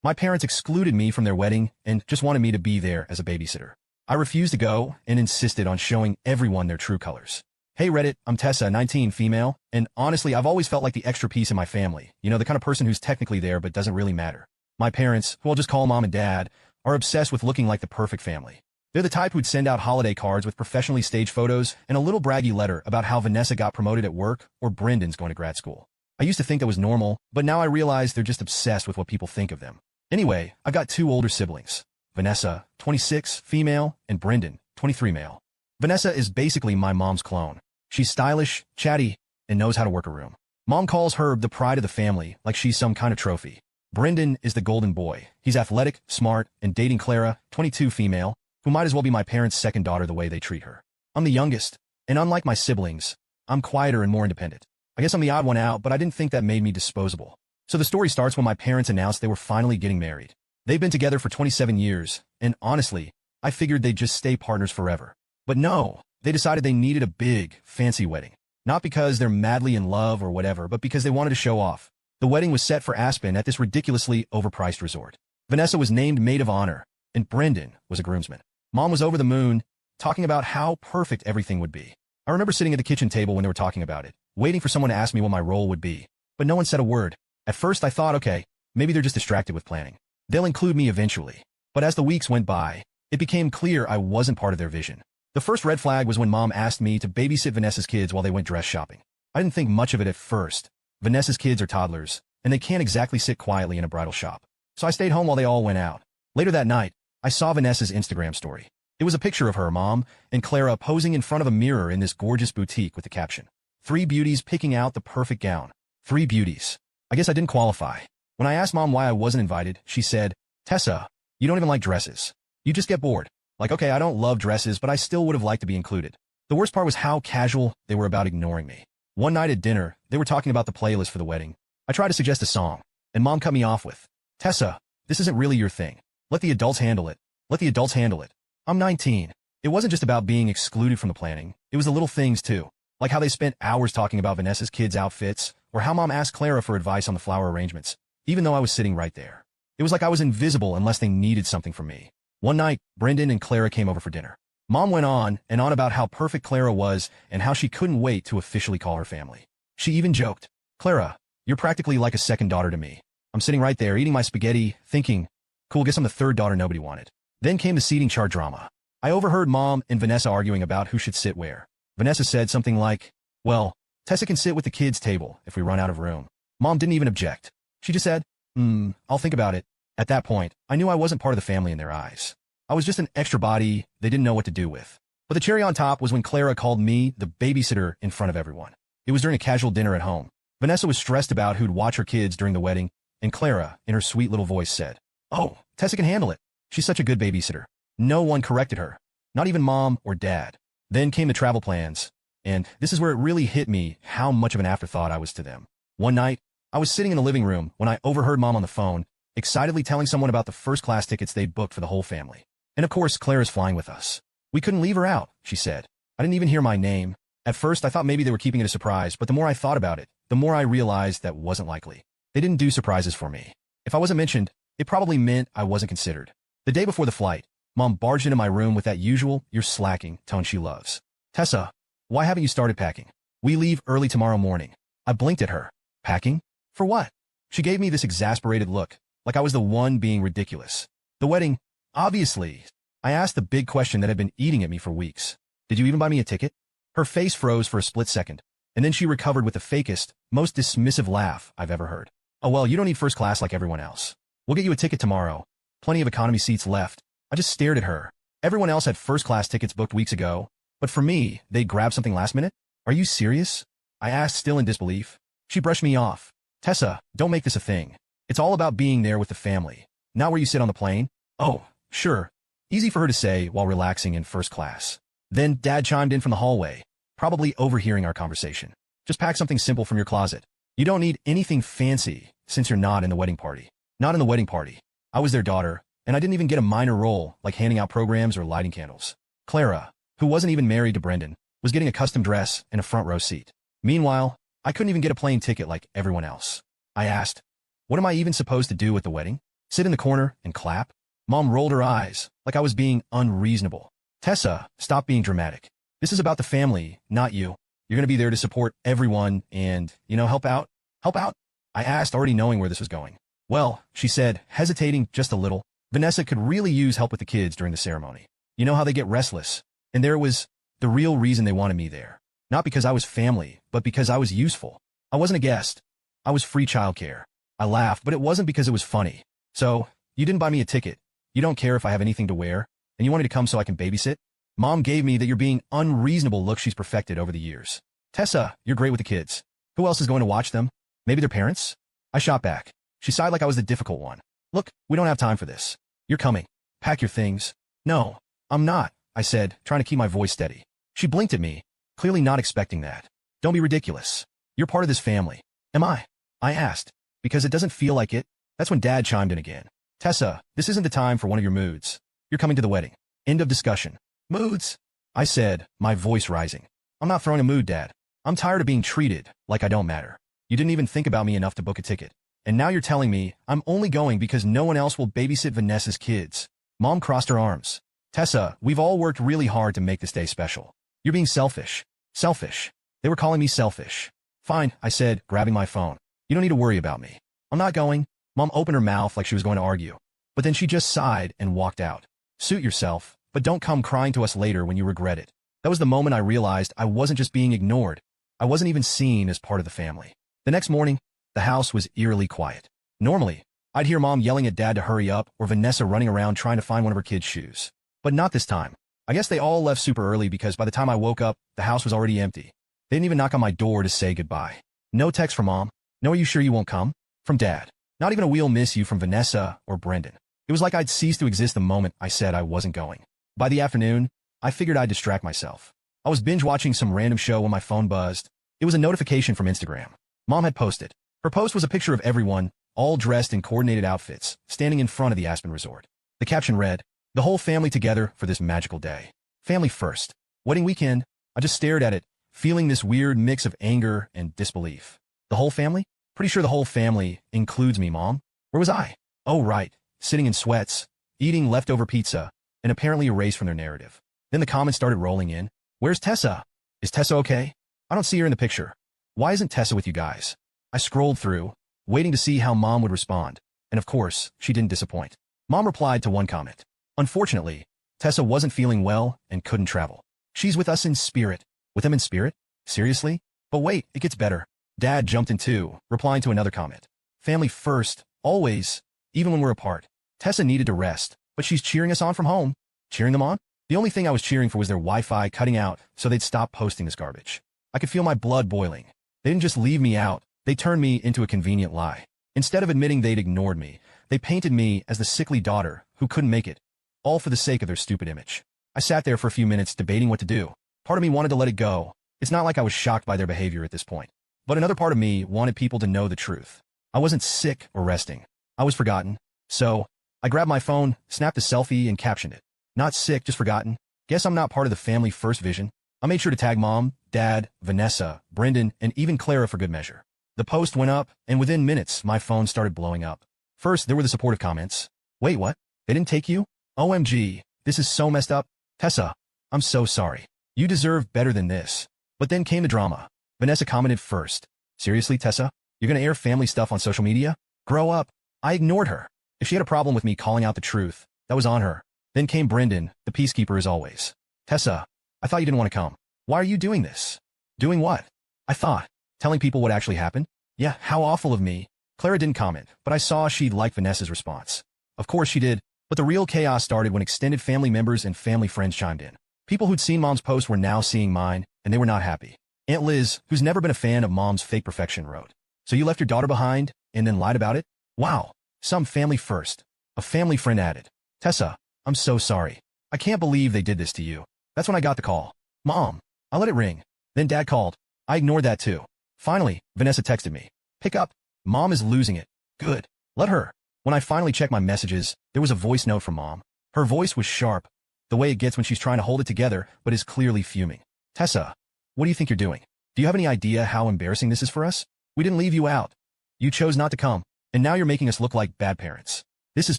My parents excluded me from their wedding and just wanted me to be there as a babysitter. I refused to go and insisted on showing everyone their true colors. Hey Reddit, I'm Tessa, 19, female, and honestly, I've always felt like the extra piece in my family. You know, the kind of person who's technically there but doesn't really matter. My parents, who I'll just call mom and dad, are obsessed with looking like the perfect family. They're the type who'd send out holiday cards with professionally staged photos and a little braggy letter about how Vanessa got promoted at work or Brendan's going to grad school. I used to think that was normal, but now I realize they're just obsessed with what people think of them. Anyway, I've got two older siblings. Vanessa, 26, female, and Brendan, 23, male. Vanessa is basically my mom's clone. She's stylish, chatty, and knows how to work a room. Mom calls her the pride of the family, like she's some kind of trophy. Brendan is the golden boy. He's athletic, smart, and dating Clara, 22, female, who might as well be my parents' second daughter the way they treat her. I'm the youngest, and unlike my siblings, I'm quieter and more independent. I guess I'm the odd one out, but I didn't think that made me disposable. So the story starts when my parents announced they were finally getting married. They've been together for 27 years, and honestly, I figured they'd just stay partners forever. But no, they decided they needed a big, fancy wedding. Not because they're madly in love or whatever, but because they wanted to show off. The wedding was set for Aspen at this ridiculously overpriced resort. Vanessa was named maid of honor, and Brendan was a groomsman. Mom was over the moon, talking about how perfect everything would be. I remember sitting at the kitchen table when they were talking about it, waiting for someone to ask me what my role would be. But no one said a word. At first I thought, okay, maybe they're just distracted with planning. They'll include me eventually. But as the weeks went by, it became clear I wasn't part of their vision. The first red flag was when Mom asked me to babysit Vanessa's kids while they went dress shopping. I didn't think much of it at first. Vanessa's kids are toddlers, and they can't exactly sit quietly in a bridal shop. So I stayed home while they all went out. Later that night, I saw Vanessa's Instagram story. It was a picture of her, Mom, and Clara posing in front of a mirror in this gorgeous boutique with the caption, "Three beauties picking out the perfect gown." 3 beauties. I guess I didn't qualify. When I asked Mom why I wasn't invited, she said, "Tessa, you don't even like dresses. You just get bored." Like, okay, I don't love dresses, but I still would have liked to be included. The worst part was how casual they were about ignoring me. One night at dinner, they were talking about the playlist for the wedding. I tried to suggest a song, and Mom cut me off with, "Tessa, this isn't really your thing. Let the adults handle it. Let the adults handle it." I'm 19. It wasn't just about being excluded from the planning. It was the little things, too. Like how they spent hours talking about Vanessa's kids' outfits, or how Mom asked Clara for advice on the flower arrangements, even though I was sitting right there. It was like I was invisible unless they needed something from me. One night, Brendan and Clara came over for dinner. Mom went on and on about how perfect Clara was and how she couldn't wait to officially call her family. She even joked, "Clara, you're practically like a second daughter to me." I'm sitting right there eating my spaghetti, thinking, cool, guess I'm the third daughter nobody wanted. Then came the seating chart drama. I overheard Mom and Vanessa arguing about who should sit where. Vanessa said something like, "Well, Tessa can sit with the kids' table if we run out of room." Mom didn't even object. She just said, I'll think about it." At that point, I knew I wasn't part of the family in their eyes. I was just an extra body they didn't know what to do with. But the cherry on top was when Clara called me the babysitter in front of everyone. It was during a casual dinner at home. Vanessa was stressed about who'd watch her kids during the wedding, and Clara, in her sweet little voice, said, "Oh, Tessa can handle it. She's such a good babysitter." No one corrected her, not even Mom or Dad. Then came the travel plans, and this is where it really hit me how much of an afterthought I was to them. One night, I was sitting in the living room when I overheard Mom on the phone, excitedly telling someone about the first-class tickets they'd booked for the whole family. "And of course, Clara's flying with us. We couldn't leave her out," she said. I didn't even hear my name. At first, I thought maybe they were keeping it a surprise, but the more I thought about it, the more I realized that wasn't likely. They didn't do surprises for me. If I wasn't mentioned, it probably meant I wasn't considered. The day before the flight, Mom barged into my room with that usual, "you're slacking" tone she loves. "Tessa, why haven't you started packing? We leave early tomorrow morning." I blinked at her. Packing? For what? She gave me this exasperated look, like I was the one being ridiculous. "The wedding, obviously." I asked the big question that had been eating at me for weeks. "Did you even buy me a ticket?" Her face froze for a split second, and then she recovered with the fakest, most dismissive laugh I've ever heard. "Oh well, you don't need first class like everyone else. We'll get you a ticket tomorrow. Plenty of economy seats left." I just stared at her. Everyone else had first-class tickets booked weeks ago, but for me, they'd grab something last minute? "Are you serious?" I asked, still in disbelief. She brushed me off. "Tessa, don't make this a thing. It's all about being there with the family, not where you sit on the plane." "Oh, sure." Easy for her to say while relaxing in first class. Then Dad chimed in from the hallway, probably overhearing our conversation. "Just pack something simple from your closet. You don't need anything fancy since you're not in the wedding party." Not in the wedding party. I was their daughter, and I didn't even get a minor role like handing out programs or lighting candles. Clara, who wasn't even married to Brendan, was getting a custom dress and a front row seat. Meanwhile, I couldn't even get a plane ticket like everyone else. I asked, "What am I even supposed to do at the wedding?" Sit in the corner and clap? Mom rolled her eyes, like I was being unreasonable. Tessa, stop being dramatic. This is about the family, not you. You're going to be there to support everyone and, help out. Help out? I asked, already knowing where this was going. Well, she said, hesitating just a little, Vanessa could really use help with the kids during the ceremony. You know how they get restless. And there was the real reason they wanted me there. Not because I was family, but because I was useful. I wasn't a guest. I was free childcare. I laughed, but it wasn't because it was funny. So, you didn't buy me a ticket. You don't care if I have anything to wear, and you want me to come so I can babysit? Mom gave me that you're being unreasonable look she's perfected over the years. Tessa, you're great with the kids. Who else is going to watch them? Maybe their parents? I shot back. She sighed like I was the difficult one. Look, we don't have time for this. You're coming. Pack your things. No, I'm not, I said, trying to keep my voice steady. She blinked at me, clearly not expecting that. Don't be ridiculous. You're part of this family. Am I? I asked. Because it doesn't feel like it. That's when Dad chimed in again. Tessa, this isn't the time for one of your moods. You're coming to the wedding. End of discussion. Moods? I said, my voice rising. I'm not throwing a mood, Dad. I'm tired of being treated like I don't matter. You didn't even think about me enough to book a ticket. And now you're telling me I'm only going because no one else will babysit Vanessa's kids. Mom crossed her arms. Tessa, we've all worked really hard to make this day special. You're being selfish. Selfish. They were calling me selfish. Fine, I said, grabbing my phone. You don't need to worry about me. I'm not going. Mom opened her mouth like she was going to argue. But then she just sighed and walked out. Suit yourself, but don't come crying to us later when you regret it. That was the moment I realized I wasn't just being ignored. I wasn't even seen as part of the family. The next morning, the house was eerily quiet. Normally, I'd hear Mom yelling at Dad to hurry up or Vanessa running around trying to find one of her kids' shoes. But not this time. I guess they all left super early because by the time I woke up, the house was already empty. They didn't even knock on my door to say goodbye. No text from Mom. No, are you sure you won't come? From Dad. Not even a "we'll miss you" from Vanessa or Brendan. It was like I'd ceased to exist the moment I said I wasn't going. By the afternoon, I figured I'd distract myself. I was binge-watching some random show when my phone buzzed. It was a notification from Instagram. Mom had posted. Her post was a picture of everyone, all dressed in coordinated outfits, standing in front of the Aspen Resort. The caption read, "The whole family together for this magical day. Family first. Wedding weekend." I just stared at it, feeling this weird mix of anger and disbelief. The whole family? Pretty sure the whole family includes me, Mom. Where was I? Oh, right. Sitting in sweats, eating leftover pizza, and apparently erased from their narrative. Then the comments started rolling in. Where's Tessa? Is Tessa okay? I don't see her in the picture. Why isn't Tessa with you guys? I scrolled through, waiting to see how Mom would respond. And of course, she didn't disappoint. Mom replied to one comment. Unfortunately, Tessa wasn't feeling well and couldn't travel. She's with us in spirit. With them in spirit? Seriously? But wait, it gets better. Dad jumped in too, replying to another comment. Family first, always, even when we're apart. Tessa needed to rest, but she's cheering us on from home. Cheering them on? The only thing I was cheering for was their Wi-Fi cutting out so they'd stop posting this garbage. I could feel my blood boiling. They didn't just leave me out, they turned me into a convenient lie. Instead of admitting they'd ignored me, they painted me as the sickly daughter who couldn't make it, all for the sake of their stupid image. I sat there for a few minutes debating what to do. Part of me wanted to let it go. It's not like I was shocked by their behavior at this point. But another part of me wanted people to know the truth. I wasn't sick or resting. I was forgotten. So, I grabbed my phone, snapped a selfie, and captioned it. Not sick, just forgotten. Guess I'm not part of the family first vision. I made sure to tag Mom, Dad, Vanessa, Brendan, and even Clara for good measure. The post went up, and within minutes, my phone started blowing up. First, there were the supportive comments. Wait, what? They didn't take you? OMG, this is so messed up. Tessa, I'm so sorry. You deserve better than this. But then came the drama. Vanessa commented first. Seriously, Tessa? You're gonna air family stuff on social media? Grow up. I ignored her. If she had a problem with me calling out the truth, that was on her. Then came Brendan, the peacekeeper as always. Tessa, I thought you didn't want to come. Why are you doing this? Doing what? I thought. Telling people what actually happened? Yeah, how awful of me. Clara didn't comment, but I saw she'd liked Vanessa's response. Of course she did, but the real chaos started when extended family members and family friends chimed in. People who'd seen Mom's post were now seeing mine, and they were not happy. Aunt Liz, who's never been a fan of Mom's fake perfection, wrote, "So you left your daughter behind, and then lied about it? Wow. Some family first." A family friend added, "Tessa, I'm so sorry. I can't believe they did this to you." That's when I got the call. Mom. I let it ring. Then Dad called. I ignored that too. Finally, Vanessa texted me. "Pick up. Mom is losing it." Good. Let her. When I finally checked my messages, there was a voice note from Mom. Her voice was sharp, the way it gets when she's trying to hold it together, but is clearly fuming. "Tessa, what do you think you're doing? Do you have any idea how embarrassing this is for us? We didn't leave you out. You chose not to come, and now you're making us look like bad parents. This is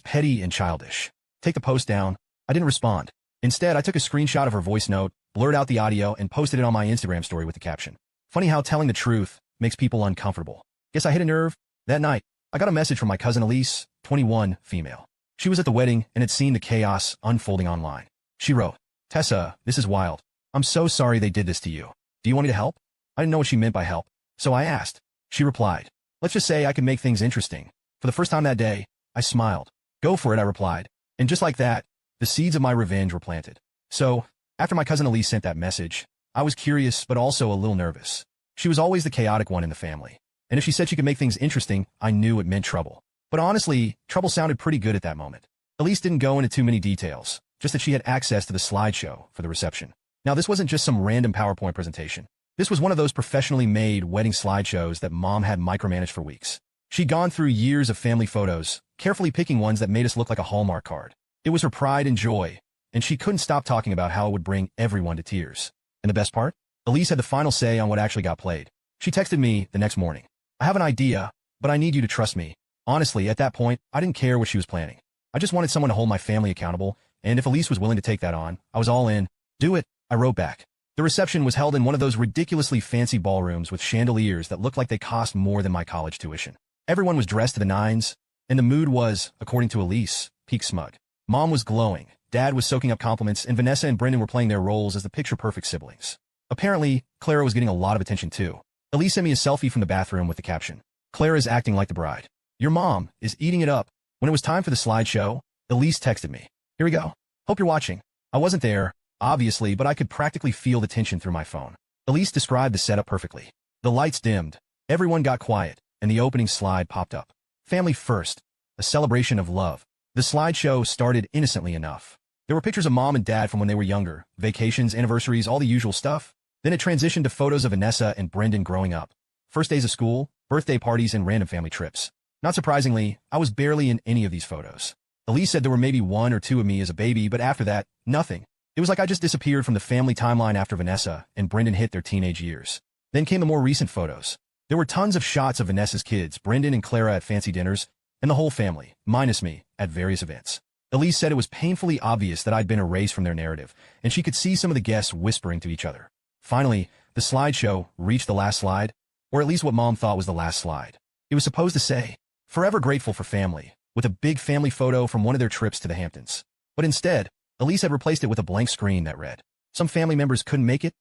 petty and childish. Take the post down. I didn't respond. Instead, I took a screenshot of her voice note, blurred out the audio, and posted it on my Instagram story with the caption. Funny how telling the truth makes people uncomfortable. Guess I hit a nerve. That night, I got a message from my cousin Elise, 21, female. She was at the wedding and had seen the chaos unfolding online. She wrote, "Tessa, this is wild. I'm so sorry they did this to you. Do you want me to help?" I didn't know what she meant by help, so I asked. She replied, "Let's just say I can make things interesting." For the first time that day, I smiled. "Go for it," I replied. And just like that, the seeds of my revenge were planted. So, after my cousin Elise sent that message, I was curious but also a little nervous. She was always the chaotic one in the family. And if she said she could make things interesting, I knew it meant trouble. But honestly, trouble sounded pretty good at that moment. Elise didn't go into too many details, just that she had access to the slideshow for the reception. Now, this wasn't just some random PowerPoint presentation. This was one of those professionally made wedding slideshows that Mom had micromanaged for weeks. She'd gone through years of family photos, carefully picking ones that made us look like a Hallmark card. It was her pride and joy, and she couldn't stop talking about how it would bring everyone to tears. And the best part? Elise had the final say on what actually got played. She texted me the next morning. "I have an idea, but I need you to trust me." Honestly, at that point, I didn't care what she was planning. I just wanted someone to hold my family accountable, and if Elise was willing to take that on, I was all in. "Do it," I wrote back. The reception was held in one of those ridiculously fancy ballrooms with chandeliers that looked like they cost more than my college tuition. Everyone was dressed to the nines, and the mood was, according to Elise, peak smug. Mom was glowing, Dad was soaking up compliments, and Vanessa and Brendan were playing their roles as the picture-perfect siblings. Apparently, Clara was getting a lot of attention too. Elise sent me a selfie from the bathroom with the caption, "Clara's acting like the bride. Your mom is eating it up." When it was time for the slideshow, Elise texted me, "Here we go. Hope you're watching." I wasn't there, obviously, but I could practically feel the tension through my phone. Elise described the setup perfectly. The lights dimmed, everyone got quiet, and the opening slide popped up. Family first, a celebration of love. The slideshow started innocently enough. There were pictures of Mom and Dad from when they were younger, vacations, anniversaries, all the usual stuff. Then it transitioned to photos of Vanessa and Brendan growing up. First days of school, birthday parties, and random family trips. Not surprisingly, I was barely in any of these photos. Elise said there were maybe one or two of me as a baby, but after that, nothing. It was like I just disappeared from the family timeline after Vanessa and Brendan hit their teenage years. Then came the more recent photos. There were tons of shots of Vanessa's kids, Brendan and Clara at fancy dinners, and the whole family, minus me, at various events. Elise said it was painfully obvious that I'd been erased from their narrative, and she could see some of the guests whispering to each other. Finally, the slideshow reached the last slide, or at least what Mom thought was the last slide. It was supposed to say, "Forever grateful for family," with a big family photo from one of their trips to the Hamptons. But instead, Elise had replaced it with a blank screen that read, "Some family members couldn't make it,"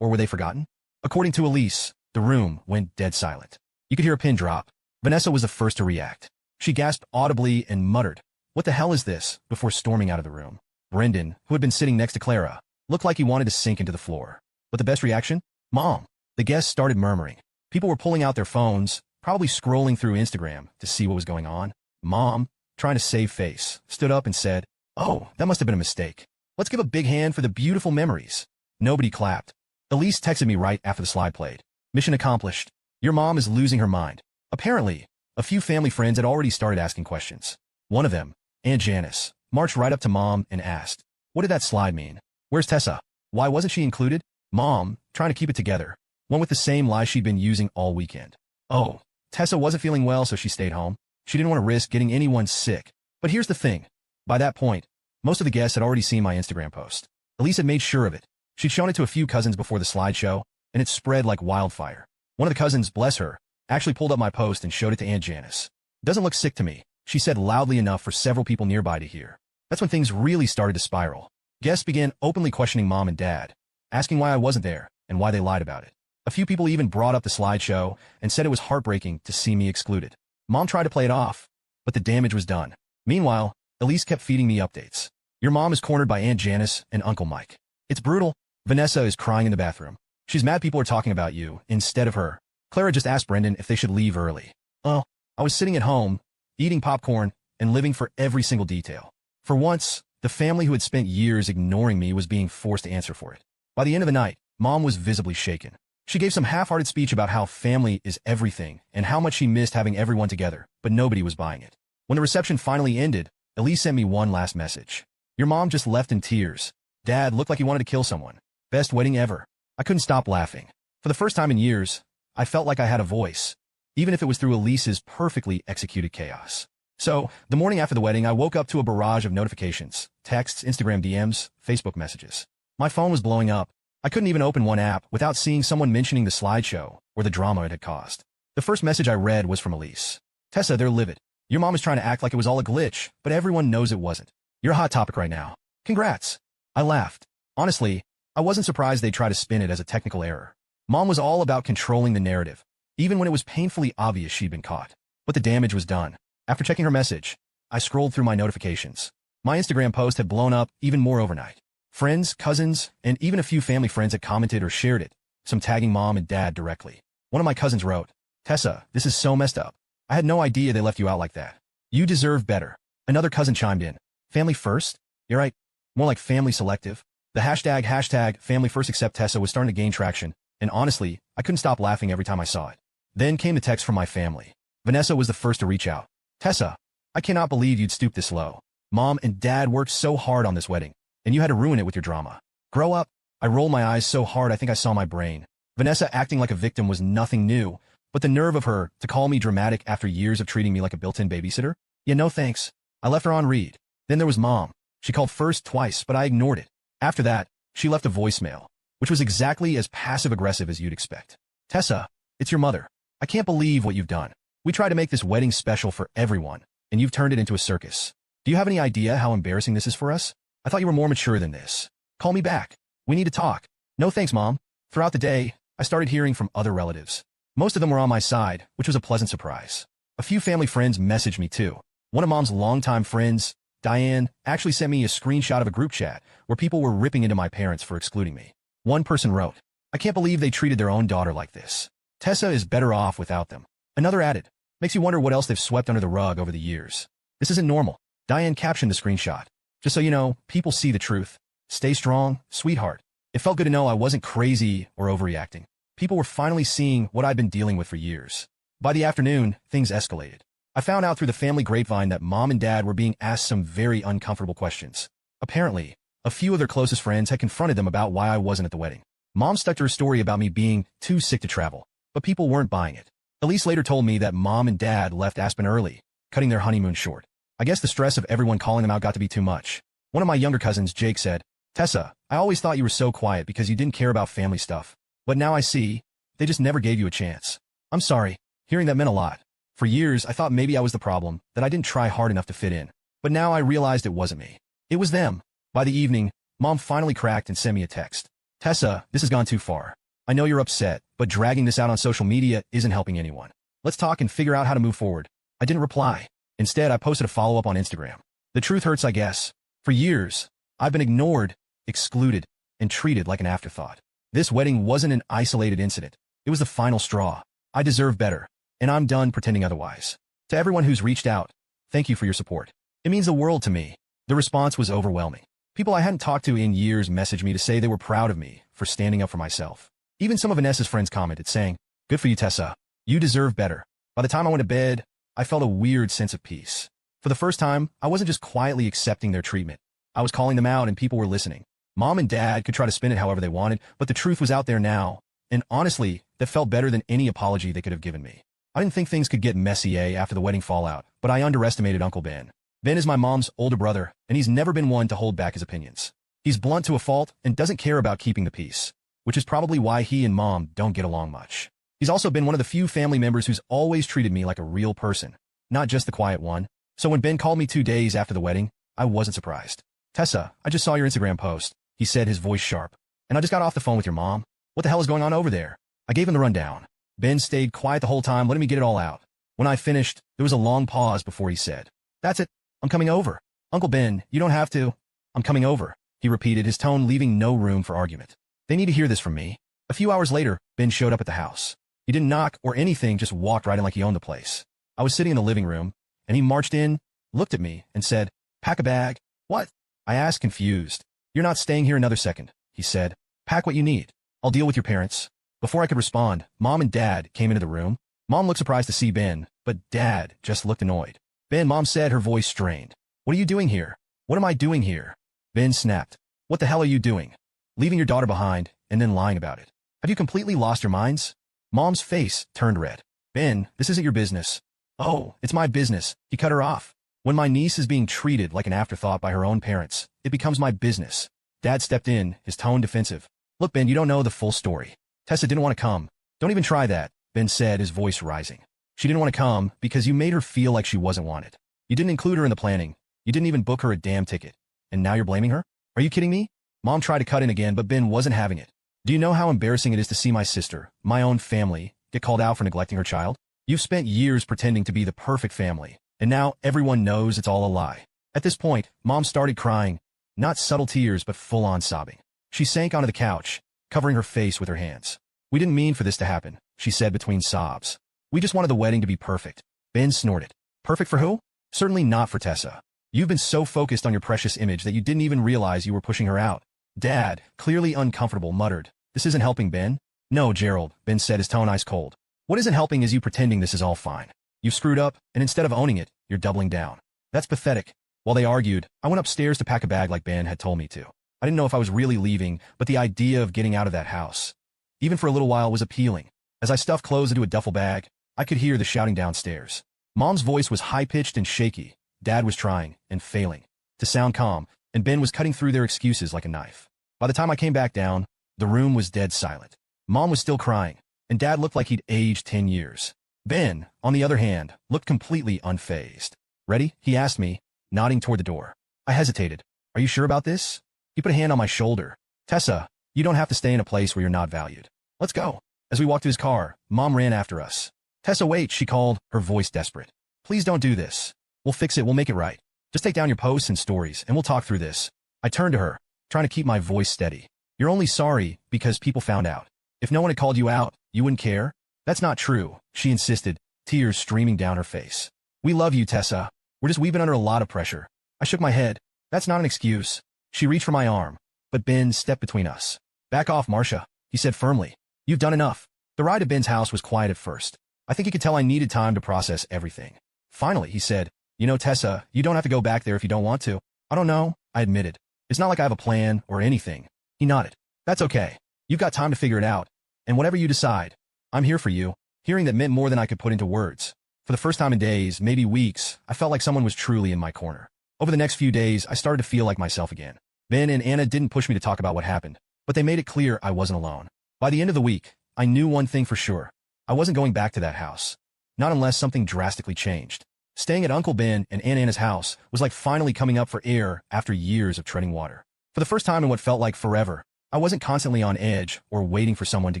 or were they forgotten? According to Elise, the room went dead silent. You could hear a pin drop. Vanessa was the first to react. She gasped audibly and muttered, "What the hell is this?" before storming out of the room. Brendan, who had been sitting next to Clara, looked like he wanted to sink into the floor. But the best reaction? Mom. The guests started murmuring. People were pulling out their phones, probably scrolling through Instagram to see what was going on. Mom, trying to save face, stood up and said, "Oh, that must have been a mistake. Let's give a big hand for the beautiful memories." Nobody clapped. Elise texted me right after the slide played. "Mission accomplished. Your mom is losing her mind." Apparently, a few family friends had already started asking questions. One of them, Aunt Janice, marched right up to Mom and asked, "What did that slide mean? Where's Tessa? Why wasn't she included?" Mom, trying to keep it together, went with the same lie she'd been using all weekend. "Oh, Tessa wasn't feeling well, so she stayed home. She didn't want to risk getting anyone sick." But here's the thing. By that point, most of the guests had already seen my Instagram post. Elise had made sure of it. She'd shown it to a few cousins before the slideshow, and it spread like wildfire. One of the cousins, bless her, actually pulled up my post and showed it to Aunt Janice. "Doesn't look sick to me," she said loudly enough for several people nearby to hear. That's when things really started to spiral. Guests began openly questioning Mom and Dad, asking why I wasn't there and why they lied about it. A few people even brought up the slideshow and said it was heartbreaking to see me excluded. Mom tried to play it off, but the damage was done. Meanwhile, Elise kept feeding me updates. "Your mom is cornered by Aunt Janice and Uncle Mike. It's brutal. Vanessa is crying in the bathroom. She's mad people are talking about you instead of her. Clara just asked Brendan if they should leave early." Well, I was sitting at home, eating popcorn, and living for every single detail. For once, the family who had spent years ignoring me was being forced to answer for it. By the end of the night, Mom was visibly shaken. She gave some half-hearted speech about how family is everything and how much she missed having everyone together, but nobody was buying it. When the reception finally ended, Elise sent me one last message. "Your mom just left in tears. Dad looked like he wanted to kill someone. Best wedding ever." I couldn't stop laughing. For the first time in years, I felt like I had a voice, even if it was through Elise's perfectly executed chaos. So, the morning after the wedding, I woke up to a barrage of notifications, texts, Instagram DMs, Facebook messages. My phone was blowing up. I couldn't even open one app without seeing someone mentioning the slideshow or the drama it had caused. The first message I read was from Elise. Tessa, they're livid. Your mom is trying to act like it was all a glitch, but everyone knows it wasn't. You're a hot topic right now. Congrats. I laughed. Honestly, I wasn't surprised they'd try to spin it as a technical error. Mom was all about controlling the narrative, even when it was painfully obvious she'd been caught. But the damage was done. After checking her message, I scrolled through my notifications. My Instagram post had blown up even more overnight. Friends, cousins, and even a few family friends had commented or shared it, some tagging mom and dad directly. One of my cousins wrote, Tessa, this is so messed up. I had no idea they left you out like that. You deserve better. Another cousin chimed in. Family first? You're right. More like family selective. The hashtag family first except Tessa was starting to gain traction, and honestly, I couldn't stop laughing every time I saw it. Then came the text from my family. Vanessa was the first to reach out. Tessa, I cannot believe you'd stoop this low. Mom and dad worked so hard on this wedding, and you had to ruin it with your drama. Grow up. I rolled my eyes so hard I think I saw my brain. Vanessa acting like a victim was nothing new, but the nerve of her to call me dramatic after years of treating me like a built-in babysitter? Yeah, no thanks. I left her on read. Then there was Mom. She called first twice, but I ignored it. After that, she left a voicemail, which was exactly as passive-aggressive as you'd expect. Tessa, it's your mother. I can't believe what you've done. We tried to make this wedding special for everyone, and you've turned it into a circus. Do you have any idea how embarrassing this is for us? I thought you were more mature than this. Call me back. We need to talk. No thanks, Mom. Throughout the day, I started hearing from other relatives. Most of them were on my side, which was a pleasant surprise. A few family friends messaged me too. One of Mom's longtime friends, Diane, actually sent me a screenshot of a group chat where people were ripping into my parents for excluding me. One person wrote, I can't believe they treated their own daughter like this. Tessa is better off without them. Another added, makes you wonder what else they've swept under the rug over the years. This isn't normal. Diane captioned the screenshot. Just so you know, people see the truth. Stay strong, sweetheart. It felt good to know I wasn't crazy or overreacting. People were finally seeing what I'd been dealing with for years. By the afternoon, things escalated. I found out through the family grapevine that Mom and Dad were being asked some very uncomfortable questions. Apparently, a few of their closest friends had confronted them about why I wasn't at the wedding. Mom stuck to her story about me being too sick to travel, but people weren't buying it. Elise later told me that Mom and Dad left Aspen early, cutting their honeymoon short. I guess the stress of everyone calling them out got to be too much. One of my younger cousins, Jake, said, Tessa, I always thought you were so quiet because you didn't care about family stuff. But now I see, they just never gave you a chance. I'm sorry. Hearing that meant a lot. For years, I thought maybe I was the problem, that I didn't try hard enough to fit in. But now I realized it wasn't me. It was them. By the evening, Mom finally cracked and sent me a text. Tessa, this has gone too far. I know you're upset, but dragging this out on social media isn't helping anyone. Let's talk and figure out how to move forward. I didn't reply. Instead, I posted a follow-up on Instagram. The truth hurts, I guess. For years, I've been ignored, excluded, and treated like an afterthought. This wedding wasn't an isolated incident. It was the final straw. I deserve better, and I'm done pretending otherwise. To everyone who's reached out, thank you for your support. It means the world to me. The response was overwhelming. People I hadn't talked to in years messaged me to say they were proud of me for standing up for myself. Even some of Vanessa's friends commented, saying, good for you, Tessa. You deserve better. By the time I went to bed, I felt a weird sense of peace. For the first time, I wasn't just quietly accepting their treatment. I was calling them out and people were listening. Mom and Dad could try to spin it however they wanted, but the truth was out there now. And honestly, that felt better than any apology they could have given me. I didn't think things could get messy after the wedding fallout, but I underestimated Uncle Ben. Ben is my mom's older brother, and he's never been one to hold back his opinions. He's blunt to a fault and doesn't care about keeping the peace, which is probably why he and Mom don't get along much. He's also been one of the few family members who's always treated me like a real person, not just the quiet one. So when Ben called me 2 days after the wedding, I wasn't surprised. Tessa, I just saw your Instagram post, he said, his voice sharp. And I just got off the phone with your mom. What the hell is going on over there? I gave him the rundown. Ben stayed quiet the whole time, letting me get it all out. When I finished, there was a long pause before he said, that's it. I'm coming over. Uncle Ben, you don't have to. I'm coming over, he repeated, his tone leaving no room for argument. They need to hear this from me. A few hours later, Ben showed up at the house. He didn't knock or anything, just walked right in like he owned the place. I was sitting in the living room, and he marched in, looked at me, and said, pack a bag. What? I asked, confused. You're not staying here another second, he said. Pack what you need. I'll deal with your parents. Before I could respond, Mom and Dad came into the room. Mom looked surprised to see Ben, but Dad just looked annoyed. Ben, Mom said, her voice strained. What are you doing here? What am I doing here? Ben snapped. What the hell are you doing? Leaving your daughter behind, and then lying about it. Have you completely lost your minds? Mom's face turned red. Ben, this isn't your business. Oh, it's my business. He cut her off. When my niece is being treated like an afterthought by her own parents, it becomes my business. Dad stepped in, his tone defensive. Look, Ben, you don't know the full story. Tessa didn't want to come. Don't even try that, Ben said, his voice rising. She didn't want to come because you made her feel like she wasn't wanted. You didn't include her in the planning. You didn't even book her a damn ticket. And now you're blaming her? Are you kidding me? Mom tried to cut in again, but Ben wasn't having it. Do you know how embarrassing it is to see my sister, my own family, get called out for neglecting her child? You've spent years pretending to be the perfect family, and now everyone knows it's all a lie. At this point, Mom started crying, not subtle tears, but full-on sobbing. She sank onto the couch, covering her face with her hands. We didn't mean for this to happen, she said between sobs. We just wanted the wedding to be perfect. Ben snorted. Perfect for who? Certainly not for Tessa. You've been so focused on your precious image that you didn't even realize you were pushing her out. Dad, clearly uncomfortable, muttered. This isn't helping, Ben. No, Gerald, Ben said, his tone ice cold. What isn't helping is you pretending this is all fine. You've screwed up, and instead of owning it, you're doubling down. That's pathetic. While they argued, I went upstairs to pack a bag like Ben had told me to. I didn't know if I was really leaving, but the idea of getting out of that house, even for a little while, was appealing. As I stuffed clothes into a duffel bag, I could hear the shouting downstairs. Mom's voice was high-pitched and shaky. Dad was trying, and failing, to sound calm, and Ben was cutting through their excuses like a knife. By the time I came back down, the room was dead silent. Mom was still crying, and Dad looked like he'd aged 10 years. Ben, on the other hand, looked completely unfazed. Ready? He asked me, nodding toward the door. I hesitated. Are you sure about this? He put a hand on my shoulder. Tessa, you don't have to stay in a place where you're not valued. Let's go. As we walked to his car, Mom ran after us. Tessa, wait, she called, her voice desperate. Please don't do this. We'll fix it, we'll make it right. Just take down your posts and stories, and we'll talk through this. I turned to her, trying to keep my voice steady. You're only sorry because people found out. If no one had called you out, you wouldn't care? That's not true, she insisted, tears streaming down her face. We love you, Tessa. We've been under a lot of pressure. I shook my head. That's not an excuse. She reached for my arm, but Ben stepped between us. Back off, Marcia, he said firmly. You've done enough. The ride to Ben's house was quiet at first. I think he could tell I needed time to process everything. Finally, he said, you know, Tessa, you don't have to go back there if you don't want to. I don't know, I admitted. It's not like I have a plan or anything. He nodded. That's okay. You've got time to figure it out. And whatever you decide, I'm here for you. Hearing that meant more than I could put into words. For the first time in days, maybe weeks, I felt like someone was truly in my corner. Over the next few days, I started to feel like myself again. Ben and Anna didn't push me to talk about what happened, but they made it clear I wasn't alone. By the end of the week, I knew one thing for sure. I wasn't going back to that house. Not unless something drastically changed. Staying at Uncle Ben and Aunt Anna's house was like finally coming up for air after years of treading water. For the first time in what felt like forever, I wasn't constantly on edge or waiting for someone to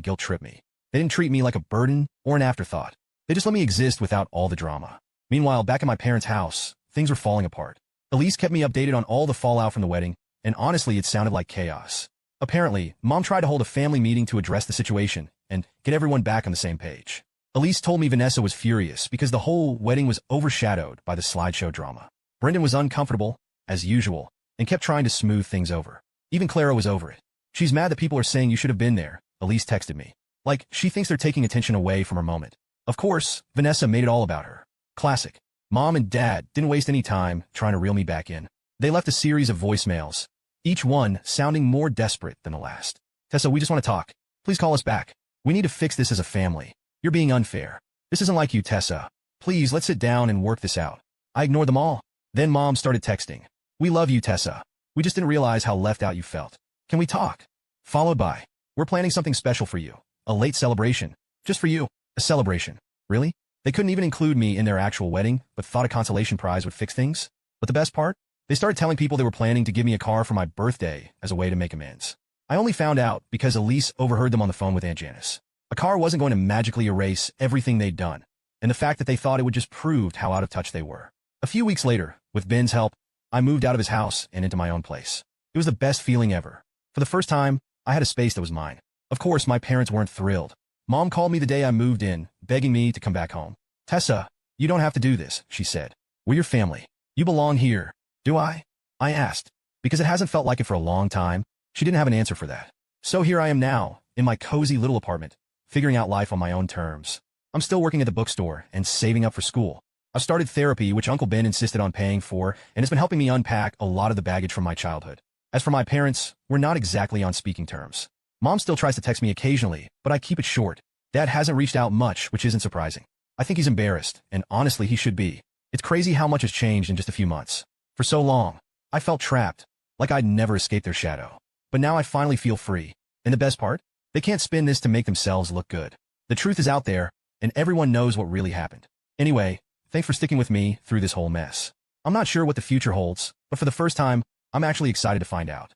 guilt-trip me. They didn't treat me like a burden or an afterthought. They just let me exist without all the drama. Meanwhile, back at my parents' house, things were falling apart. Elise kept me updated on all the fallout from the wedding, and honestly, it sounded like chaos. Apparently, Mom tried to hold a family meeting to address the situation and get everyone back on the same page. Elise told me Vanessa was furious because the whole wedding was overshadowed by the slideshow drama. Brendan was uncomfortable, as usual, and kept trying to smooth things over. Even Clara was over it. She's mad that people are saying you should have been there, Elise texted me. Like, she thinks they're taking attention away from her moment. Of course, Vanessa made it all about her. Classic. Mom and Dad didn't waste any time trying to reel me back in. They left a series of voicemails, each one sounding more desperate than the last. Tessa, we just want to talk. Please call us back. We need to fix this as a family. You're being unfair. This isn't like you, Tessa. Please, let's sit down and work this out. I ignored them all. Then Mom started texting. We love you, Tessa. We just didn't realize how left out you felt. Can we talk? Followed by, we're planning something special for you. A late celebration. Just for you. A celebration. Really? They couldn't even include me in their actual wedding, but thought a consolation prize would fix things? But the best part? They started telling people they were planning to give me a car for my birthday as a way to make amends. I only found out because Elise overheard them on the phone with Aunt Janice. A car wasn't going to magically erase everything they'd done, and the fact that they thought it would just proved how out of touch they were. A few weeks later, with Ben's help, I moved out of his house and into my own place. It was the best feeling ever. For the first time, I had a space that was mine. Of course, my parents weren't thrilled. Mom called me the day I moved in, begging me to come back home. Tessa, you don't have to do this, she said. We're your family. You belong here. Do I? I asked. Because it hasn't felt like it for a long time. She didn't have an answer for that. So here I am now, in my cozy little apartment, figuring out life on my own terms. I'm still working at the bookstore and saving up for school. I've started therapy, which Uncle Ben insisted on paying for, and it's been helping me unpack a lot of the baggage from my childhood. As for my parents, we're not exactly on speaking terms. Mom still tries to text me occasionally, but I keep it short. Dad hasn't reached out much, which isn't surprising. I think he's embarrassed, and honestly, he should be. It's crazy how much has changed in just a few months. For so long, I felt trapped, like I'd never escape their shadow. But now I finally feel free. And the best part? They can't spin this to make themselves look good. The truth is out there, and everyone knows what really happened. Anyway, thanks for sticking with me through this whole mess. I'm not sure what the future holds, but for the first time, I'm actually excited to find out.